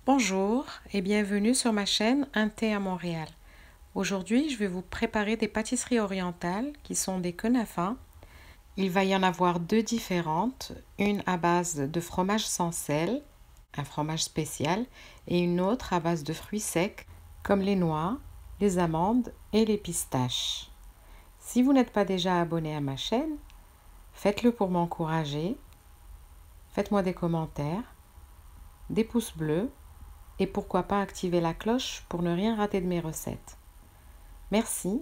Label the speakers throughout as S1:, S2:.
S1: Bonjour et bienvenue sur ma chaîne Un thé à Montréal. Aujourd'hui, je vais vous préparer des pâtisseries orientales qui sont des kunafas. Il va y en avoir deux différentes, une à base de fromage sans sel, un fromage spécial, et une autre à base de fruits secs comme les noix, les amandes et les pistaches. Si vous n'êtes pas déjà abonné à ma chaîne, faites-le pour m'encourager. Faites-moi des commentaires, des pouces bleus et pourquoi pas activer la cloche pour ne rien rater de mes recettes. Merci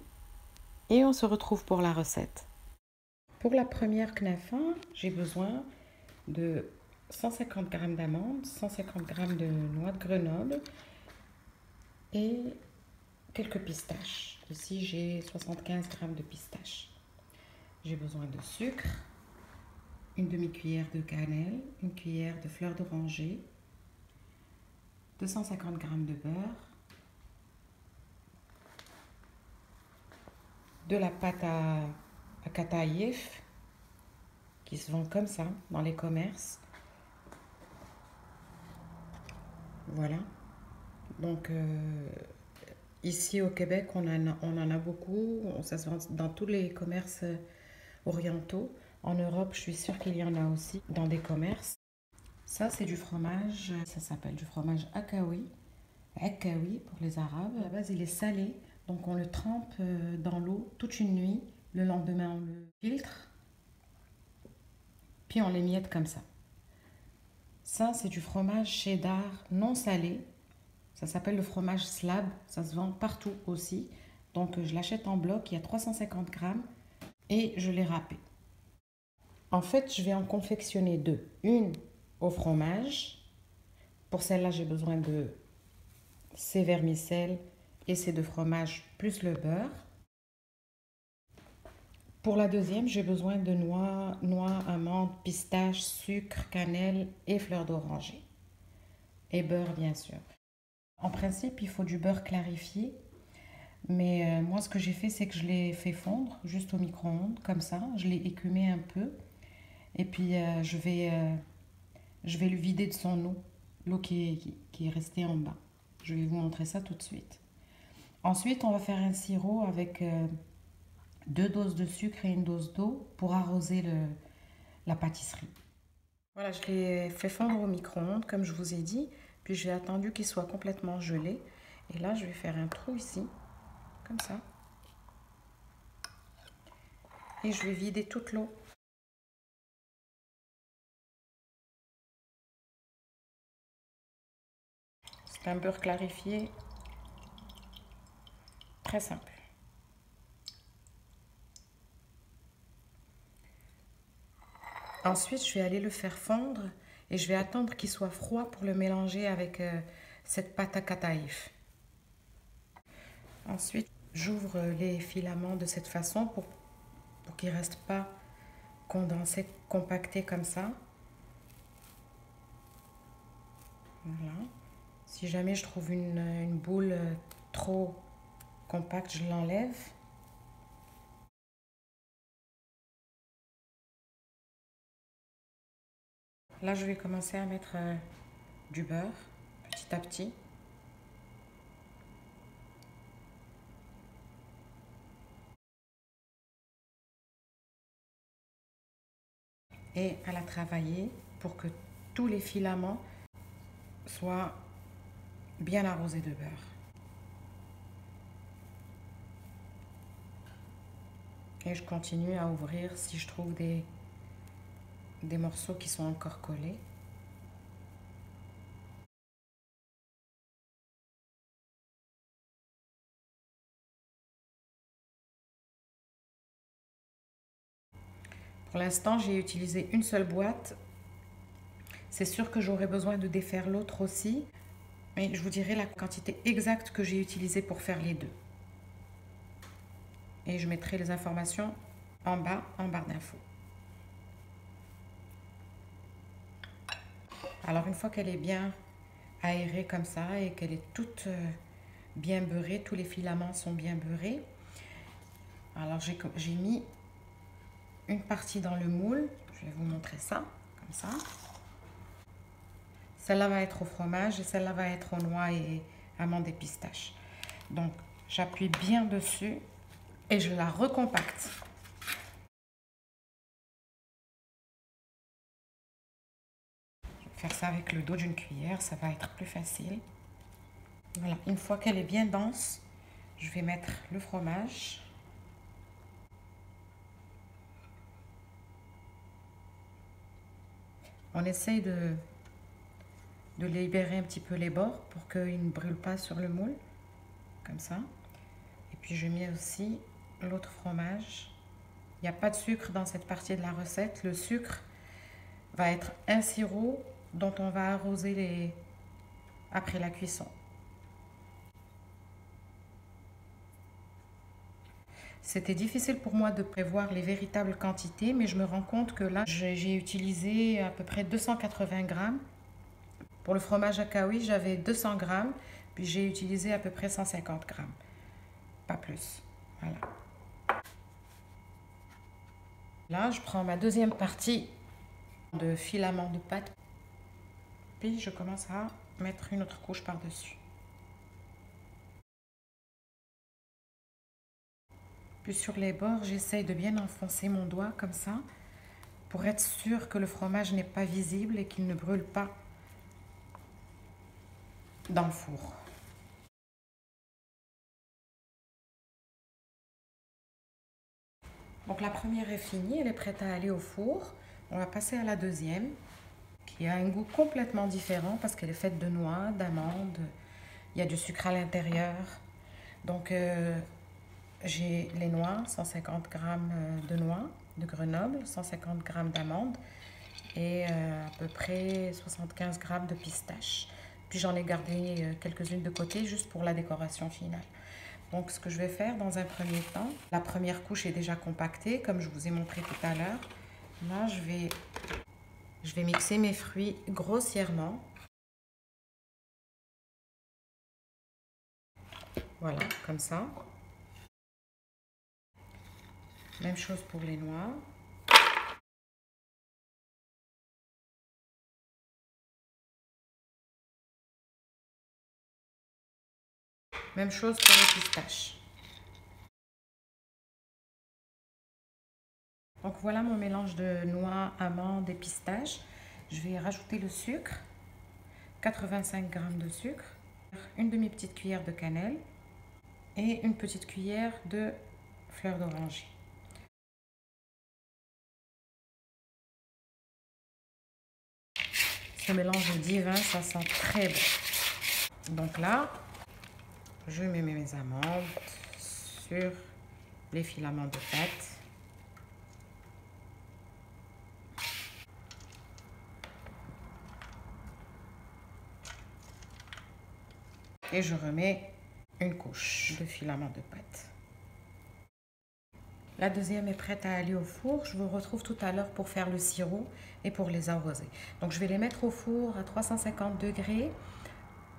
S1: et on se retrouve pour la recette. Pour la première knafa, j'ai besoin de 150 g d'amandes, 150 g de noix de Grenoble et quelques pistaches. Ici, j'ai 75 g de pistaches. J'ai besoin de sucre, une demi-cuillère de cannelle, une cuillère de fleur d'oranger, 250 g de beurre, de la pâte à kataïf qui se vend comme ça dans les commerces. Voilà. Donc ici au Québec, on en a beaucoup. Ça se vend dans tous les commerces orientaux. En Europe, je suis sûre qu'il y en a aussi dans des commerces. Ça, c'est du fromage. Ça s'appelle du fromage akawi. Akawi pour les Arabes. À la base, il est salé. Donc on le trempe dans l'eau toute une nuit. Le lendemain, on le filtre. Puis on l'émiette comme ça. Ça, c'est du fromage cheddar non salé. Ça s'appelle le fromage slab. Ça se vend partout aussi. Donc, je l'achète en bloc. Il y a 350 grammes. Et je l'ai râpé. En fait, je vais en confectionner deux. Une au fromage. Pour celle-là, j'ai besoin de ces vermicelles et ces deux fromages plus le beurre. Pour la deuxième, j'ai besoin de noix, amandes, pistaches, sucre, cannelle et fleur d'oranger. Et beurre, bien sûr. En principe, il faut du beurre clarifié. Mais moi, ce que j'ai fait, c'est que je l'ai fait fondre juste au micro-ondes, comme ça. Je l'ai écumé un peu. Et puis, je vais le vider de son eau, l'eau qui est restée en bas. Je vais vous montrer ça tout de suite. Ensuite, on va faire un sirop avec 2 doses de sucre et une dose d'eau pour arroser la pâtisserie. Voilà, je l'ai fait fondre au micro-ondes, comme je vous ai dit. Puis, j'ai attendu qu'il soit complètement gelé. Et là, je vais faire un trou ici, comme ça. Et je vais vider toute l'eau. C'est un beurre clarifié, très simple. Ensuite, je vais aller le faire fondre et je vais attendre qu'il soit froid pour le mélanger avec cette pâte à kataïf. Ensuite, j'ouvre les filaments de cette façon pour qu'ils ne restent pas condensés, compactés comme ça. Voilà. Si jamais je trouve une boule trop compacte, je l'enlève. Là, je vais commencer à mettre du beurre petit à petit. Et à la travailler pour que tous les filaments soient bien arrosés de beurre. Et je continue à ouvrir si je trouve des morceaux qui sont encore collés. Pour l'instant, j'ai utilisé une seule boîte. C'est sûr que j'aurai besoin de défaire l'autre aussi. Mais je vous dirai la quantité exacte que j'ai utilisée pour faire les deux. Et je mettrai les informations en barre d'infos. Alors une fois qu'elle est bien aérée comme ça et qu'elle est toute bien beurrée, tous les filaments sont bien beurrés. Alors j'ai mis une partie dans le moule. Je vais vous montrer ça, comme ça. Celle-là va être au fromage et celle-là va être aux noix et amandes et pistaches. Donc, j'appuie bien dessus et je la recompacte. Je vais faire ça avec le dos d'une cuillère, ça va être plus facile. Voilà, une fois qu'elle est bien dense, je vais mettre le fromage. On essaye de libérer un petit peu les bords pour qu'ils ne brûlent pas sur le moule, comme ça. Et puis je mets aussi l'autre fromage. Il n'y a pas de sucre dans cette partie de la recette. Le sucre va être un sirop dont on va arroser après la cuisson. C'était difficile pour moi de prévoir les véritables quantités, mais je me rends compte que là, j'ai utilisé à peu près 280 grammes. Pour le fromage à Kawi, j'avais 200 grammes, puis j'ai utilisé à peu près 150 grammes. Pas plus. Voilà. Là, je prends ma deuxième partie de filament de pâte, puis je commence à mettre une autre couche par-dessus. Puis sur les bords, j'essaye de bien enfoncer mon doigt comme ça, pour être sûr que le fromage n'est pas visible et qu'il ne brûle pas dans le four. Donc la première est finie, elle est prête à aller au four. On va passer à la deuxième, qui a un goût complètement différent parce qu'elle est faite de noix, d'amandes, il y a du sucre à l'intérieur. Donc j'ai les noix, 150 grammes de noix de Grenoble, 150 grammes d'amandes et à peu près 75 grammes de pistaches. Puis j'en ai gardé quelques-unes de côté juste pour la décoration finale. Donc ce que je vais faire dans un premier temps, la première couche est déjà compactée comme je vous ai montré tout à l'heure. Là je vais mixer mes fruits grossièrement. Voilà, comme ça. Même chose pour les noix. Même chose pour les pistaches. Donc voilà mon mélange de noix, amandes et pistaches. Je vais rajouter le sucre, 85 g de sucre, une demi-petite cuillère de cannelle et une petite cuillère de fleur d'oranger. Ce mélange est divin, ça sent très bon. Donc là, je mets mes amandes sur les filaments de pâte. Et je remets une couche de filaments de pâte. La deuxième est prête à aller au four. Je vous retrouve tout à l'heure pour faire le sirop et pour les arroser. Donc je vais les mettre au four à 350 degrés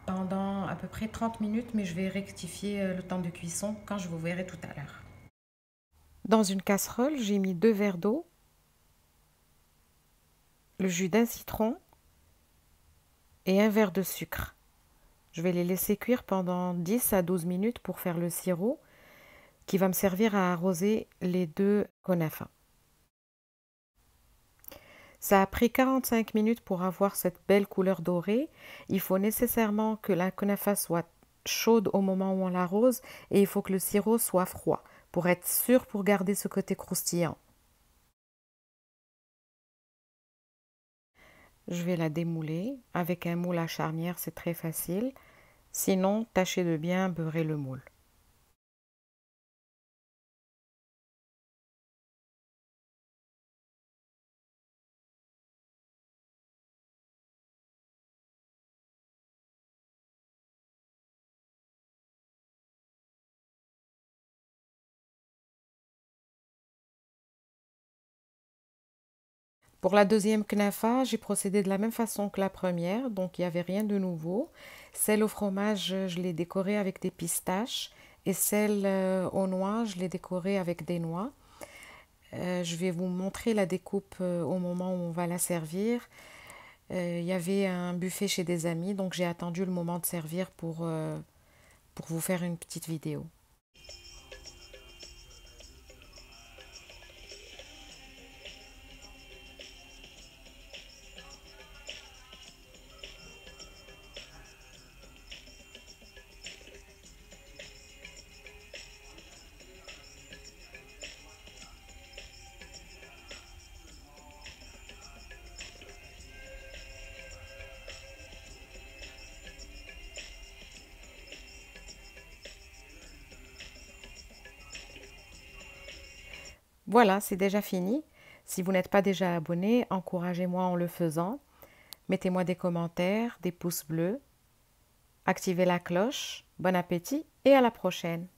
S1: pendant à peu près 30 minutes, mais je vais rectifier le temps de cuisson quand je vous verrai tout à l'heure. Dans une casserole, j'ai mis 2 verres d'eau, le jus d'un citron et 1 verre de sucre. Je vais les laisser cuire pendant 10 à 12 minutes pour faire le sirop qui va me servir à arroser les 2 konafas. Ça a pris 45 minutes pour avoir cette belle couleur dorée. Il faut nécessairement que la kunafa soit chaude au moment où on l'arrose et il faut que le sirop soit froid pour être sûr, pour garder ce côté croustillant. Je vais la démouler. Avec un moule à charnière, c'est très facile. Sinon, tâchez de bien beurrer le moule. Pour la deuxième knafa, j'ai procédé de la même façon que la première, donc il n'y avait rien de nouveau. Celle au fromage, je l'ai décorée avec des pistaches et celle aux noix, je l'ai décorée avec des noix. Je vais vous montrer la découpe au moment où on va la servir. Il y avait un buffet chez des amis, donc j'ai attendu le moment de servir pour vous faire une petite vidéo. Voilà, c'est déjà fini. Si vous n'êtes pas déjà abonné, encouragez-moi en le faisant. Mettez-moi des commentaires, des pouces bleus. Activez la cloche. Bon appétit et à la prochaine.